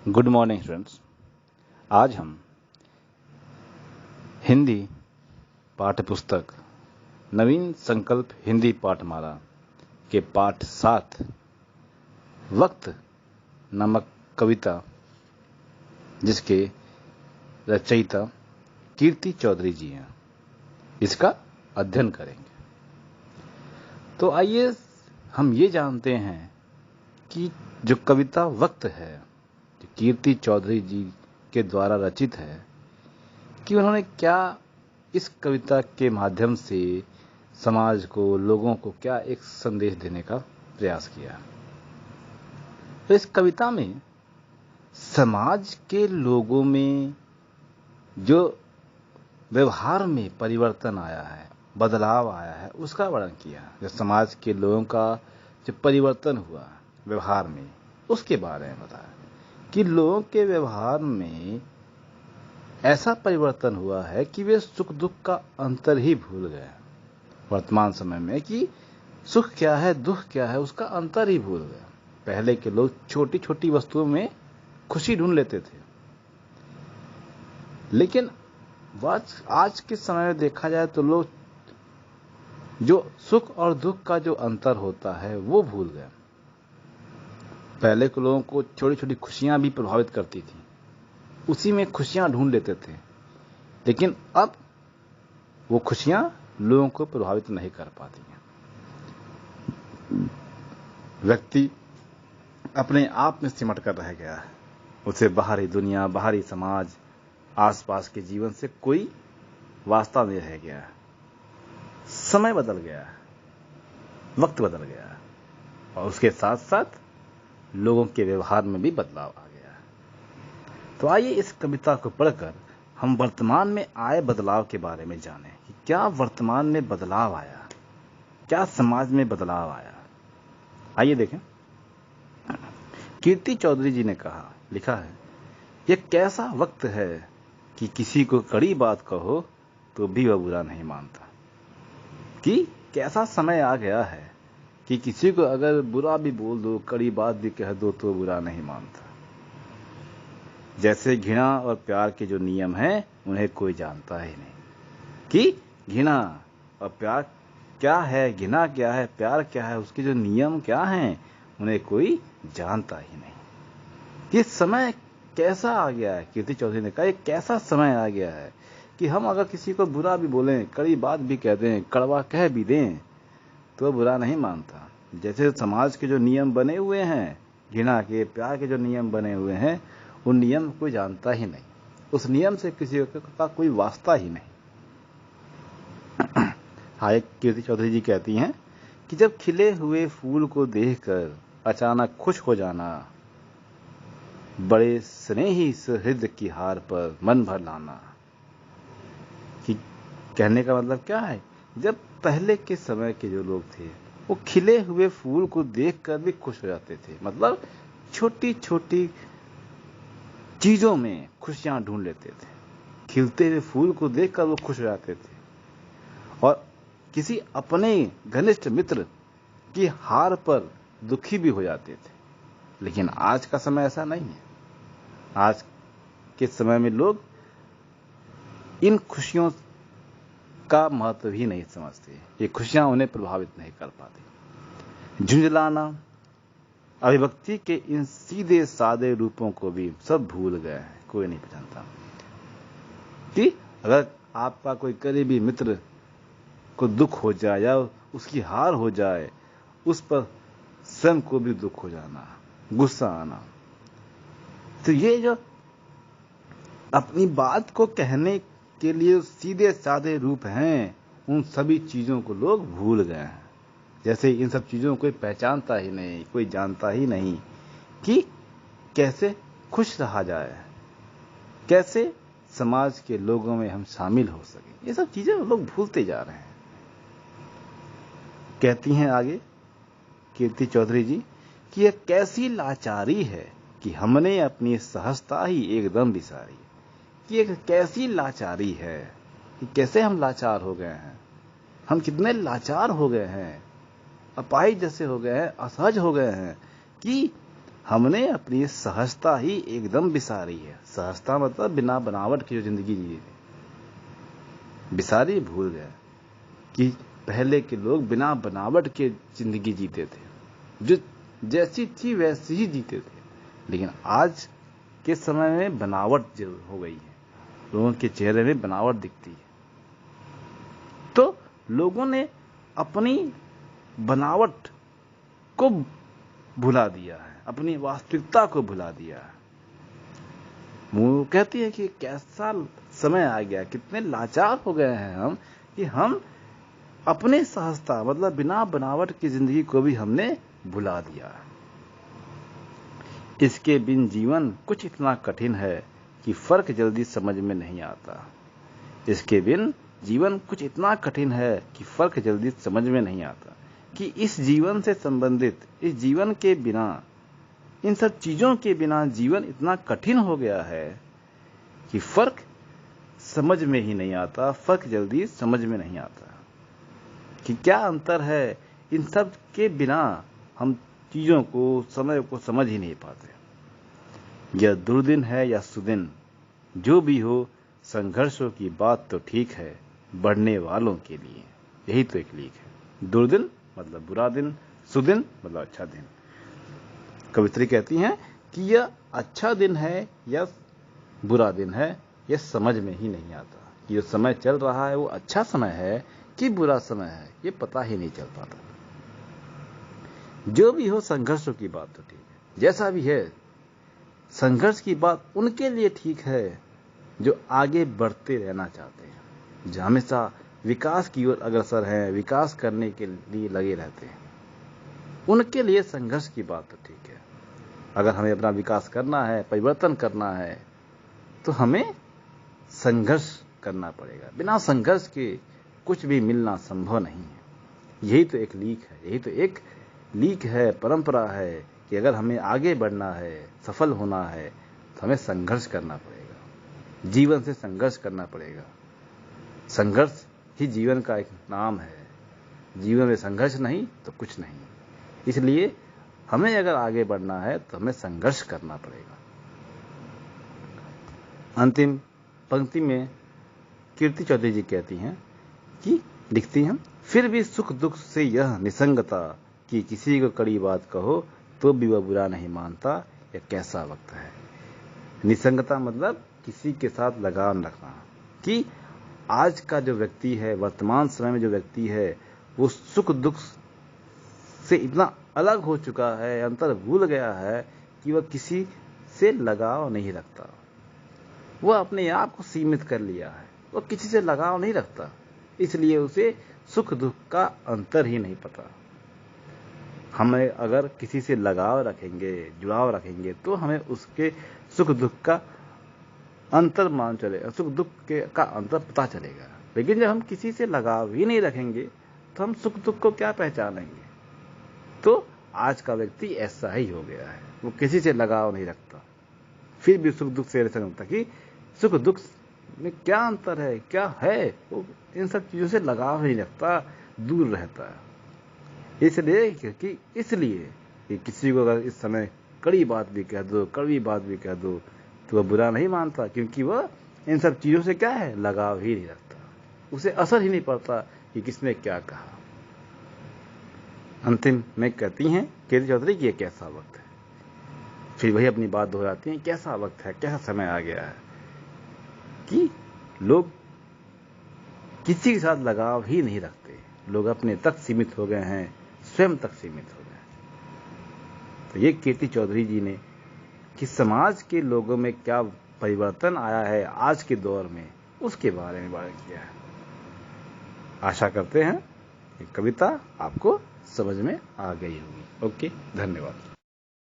Good morning students. आज हम हिंदी पाठ्यपुस्तक नवीन संकल्प हिंदी पाठमाला के पाठ 7 वक्त नामक कविता, जिसके रचयिता कीर्ति चौधरी जी हैं, इसका अध्ययन करेंगे। तो आइए हम ये जानते हैं कि जो कविता वक्त है, जो कीर्ति चौधरी जी के द्वारा रचित है, कि उन्होंने क्या इस कविता के माध्यम से समाज को, लोगों को क्या एक संदेश देने का प्रयास किया। तो इस कविता में समाज के लोगों में जो व्यवहार में परिवर्तन आया है, बदलाव आया है, उसका वर्णन किया। जो समाज के लोगों का जो परिवर्तन हुआ व्यवहार में, उसके बारे में बताया कि लोगों के व्यवहार में ऐसा परिवर्तन हुआ है कि वे सुख दुख का अंतर ही भूल गए। वर्तमान समय में कि सुख क्या है, दुख क्या है, उसका अंतर ही भूल गए। पहले के लोग छोटी छोटी वस्तुओं में खुशी ढूंढ लेते थे, लेकिन आज के समय में देखा जाए तो लोग जो सुख और दुख का जो अंतर होता है वो भूल गए। पहले के लोगों को छोटी छोटी खुशियां भी प्रभावित करती थी, उसी में खुशियां ढूंढ लेते थे, लेकिन अब वो खुशियां लोगों को प्रभावित नहीं कर पाती हैं। व्यक्ति अपने आप में सिमट कर रह गया है। उसे बाहरी दुनिया, बाहरी समाज, आसपास के जीवन से कोई वास्ता नहीं रह गया है। समय बदल गया है, वक्त बदल गया है, और उसके साथ साथ लोगों के व्यवहार में भी बदलाव आ गया है। तो आइए इस कविता को पढ़कर हम वर्तमान में आए बदलाव के बारे में जानें कि क्या वर्तमान में बदलाव आया, क्या समाज में बदलाव आया। आइए देखें। कीर्ति चौधरी जी ने लिखा है, यह कैसा वक्त है कि किसी को कड़ी बात कहो तो भी वह बुरा नहीं मानता। कि कैसा समय आ गया है कि किसी को अगर बुरा भी बोल दो, कड़ी बात भी कह दो तो बुरा नहीं मानता। जैसे घृणा और प्यार के जो नियम हैं उन्हें कोई जानता ही नहीं। कि घृणा और प्यार क्या है, घृणा क्या है, प्यार क्या है, उसके जो नियम क्या हैं उन्हें कोई जानता ही नहीं। कि समय कैसा आ गया है, कीर्ति चौधरी ने कहा, एक कैसा समय आ गया है कि हम अगर किसी को बुरा भी बोलें, कड़ी बात भी कह दें, कड़वा कह भी दें तो बुरा नहीं मानता। जैसे समाज के जो नियम बने हुए हैं, घृणा के, प्यार के जो नियम बने हुए हैं, उन नियम को जानता ही नहीं, उस नियम से किसी का कोई वास्ता ही नहीं। हाँ, कीर्ति चौधरी जी कहती हैं कि जब खिले हुए फूल को देखकर अचानक खुश हो जाना, बड़े स्नेही सुहृद की हार पर मन भर लाना। कि कहने का मतलब क्या है, जब पहले के समय के जो लोग थे वो खिले हुए फूल को देखकर भी खुश हो जाते थे। मतलब छोटी छोटी चीजों में खुशियां ढूंढ लेते थे। खिलते हुए फूल को देखकर वो खुश हो जाते थे, और किसी अपने घनिष्ठ मित्र की हार पर दुखी भी हो जाते थे। लेकिन आज का समय ऐसा नहीं है। आज के समय में लोग इन खुशियों का महत्व ही नहीं समझते। ये खुशियां उन्हें प्रभावित नहीं कर पाती। झुंझलाना, अभिव्यक्ति के इन सीधे सादे रूपों को भी सब भूल गए हैं, कोई नहीं पहचानता। कि अगर आपका कोई करीबी मित्र को दुख हो जाए या उसकी हार हो जाए, उस पर स्वयं को भी दुख हो जाना, गुस्सा आना। तो ये जो अपनी बात को कहने के लिए सीधे सादे रूप हैं, उन सभी चीजों को लोग भूल गए हैं। जैसे इन सब चीजों को कोई पहचानता ही नहीं, कोई जानता ही नहीं कि कैसे खुश रहा जाए, कैसे समाज के लोगों में हम शामिल हो सके। ये सब चीजें लोग भूलते जा रहे हैं। कहती हैं आगे कीर्ति चौधरी जी कि यह कैसी लाचारी है कि हमने अपनी सहजता ही एकदम बिसारी। कि एक कैसी लाचारी है कि कैसे हम लाचार हो गए हैं, हम कितने लाचार हो गए हैं, अपाहिज जैसे हो गए हैं, असहज हो गए हैं कि हमने अपनी सहजता ही एकदम बिसारी है। सहजता मतलब बिना बनावट की जो जिंदगी जी, बिसारी भूल गए कि पहले के लोग बिना बनावट के जिंदगी जीते थे, जो जैसी थी वैसी ही जीते थे। लेकिन आज के समय में बनावट जो हो गई है, लोगों के चेहरे में बनावट दिखती है। तो लोगों ने अपनी बनावट को भुला दिया है, अपनी वास्तविकता को भुला दिया है। वो कहती है कि कैसा समय आ गया, कितने लाचार हो गए हैं हम कि हम अपने सहजता मतलब बिना बनावट की जिंदगी को भी हमने भुला दिया। इसके बिन जीवन कुछ इतना कठिन है कि फर्क जल्दी समझ में नहीं आता। इसके बिन जीवन कुछ इतना कठिन है कि फर्क जल्दी समझ में नहीं आता कि इस जीवन से संबंधित, इस जीवन के बिना, इन सब चीजों के बिना जीवन इतना कठिन हो गया है कि फर्क समझ में ही नहीं आता, फर्क जल्दी समझ में नहीं आता कि क्या अंतर है। इन सब के बिना हम चीजों को, समय को समझ ही नहीं पाते। यह दुर्दिन है या सुदिन, जो भी हो संघर्षों की बात तो ठीक है बढ़ने वालों के लिए। यही तो एक लीक है। दुर्दिन मतलब बुरा दिन, सुदिन मतलब अच्छा दिन। कवित्री कहती हैं कि यह अच्छा दिन है या बुरा दिन है, यह समझ में ही नहीं आता कि जो समय चल रहा है वो अच्छा समय है कि बुरा समय है, ये पता ही नहीं चल पाता। जो भी हो संघर्षों की बात तो ठीक है, जैसा भी है संघर्ष की बात उनके लिए ठीक है जो आगे बढ़ते रहना चाहते हैं, जो हमेशा विकास की ओर अग्रसर हैं, विकास करने के लिए लगे रहते हैं। उनके लिए संघर्ष की बात तो ठीक है। अगर हमें अपना विकास करना है, परिवर्तन करना है, तो हमें संघर्ष करना पड़ेगा। बिना संघर्ष के कुछ भी मिलना संभव नहीं है। यही तो एक लीक है, यही तो एक लीक है, परंपरा है कि अगर हमें आगे बढ़ना है, सफल होना है, तो हमें संघर्ष करना पड़ेगा, जीवन से संघर्ष करना पड़ेगा। संघर्ष ही जीवन का एक नाम है। जीवन में संघर्ष नहीं तो कुछ नहीं। इसलिए हमें अगर आगे बढ़ना है तो हमें संघर्ष करना पड़ेगा। अंतिम पंक्ति में कीर्ति चौधरी जी कहती हैं कि लिखती हैं, फिर भी सुख दुख से यह निसंगता कि किसी को कड़ी बात कहो तो भी वह बुरा नहीं मानता, यह कैसा वक्त है। निसंगता मतलब किसी के साथ लगाव न रखना, कि आज का जो व्यक्ति है, वर्तमान समय में जो व्यक्ति है, वो सुख दुख से इतना अलग हो चुका है, अंतर भूल गया है कि वह किसी से लगाव नहीं रखता। वह अपने आप को सीमित कर लिया है, वह किसी से लगाव नहीं रखता, इसलिए उसे सुख दुख का अंतर ही नहीं पता। हमें अगर किसी से लगाव रखेंगे, जुड़ाव रखेंगे, तो हमें उसके सुख दुख का अंतर मान चलेगा, सुख दुख का अंतर पता चलेगा। लेकिन जब हम किसी से लगाव ही नहीं रखेंगे तो हम सुख दुख को क्या पहचानेंगे। तो आज का व्यक्ति ऐसा ही हो गया है, वो किसी से लगाव नहीं रखता, फिर भी सुख दुख से ऐसा होता कि सुख दुख में क्या अंतर है, क्या है, वो इन सब चीजों से लगाव नहीं रखता, दूर रहता है। इसलिए कि किसी को अगर इस समय कड़ी बात भी कह दो, कड़वी बात भी कह दो, तो वह बुरा नहीं मानता, क्योंकि वह इन सब चीजों से क्या है, लगाव ही नहीं रखता, उसे असर ही नहीं पड़ता कि किसने क्या कहा। अंतिम में कहती हैं कीर्ति चौधरी कि यह कैसा वक्त है। फिर वही अपनी बात दोहराती हैं, कैसा वक्त है, कैसा समय आ गया है कि लोग किसी के साथ लगाव ही नहीं रखते, लोग अपने तक सीमित हो गए हैं, स्वयं तक सीमित हो गए। तो ये कीर्ति चौधरी जी ने कि समाज के लोगों में क्या परिवर्तन आया है आज के दौर में, उसके बारे में बात किया है। आशा करते हैं कि कविता आपको समझ में आ गई होगी। ओके, धन्यवाद।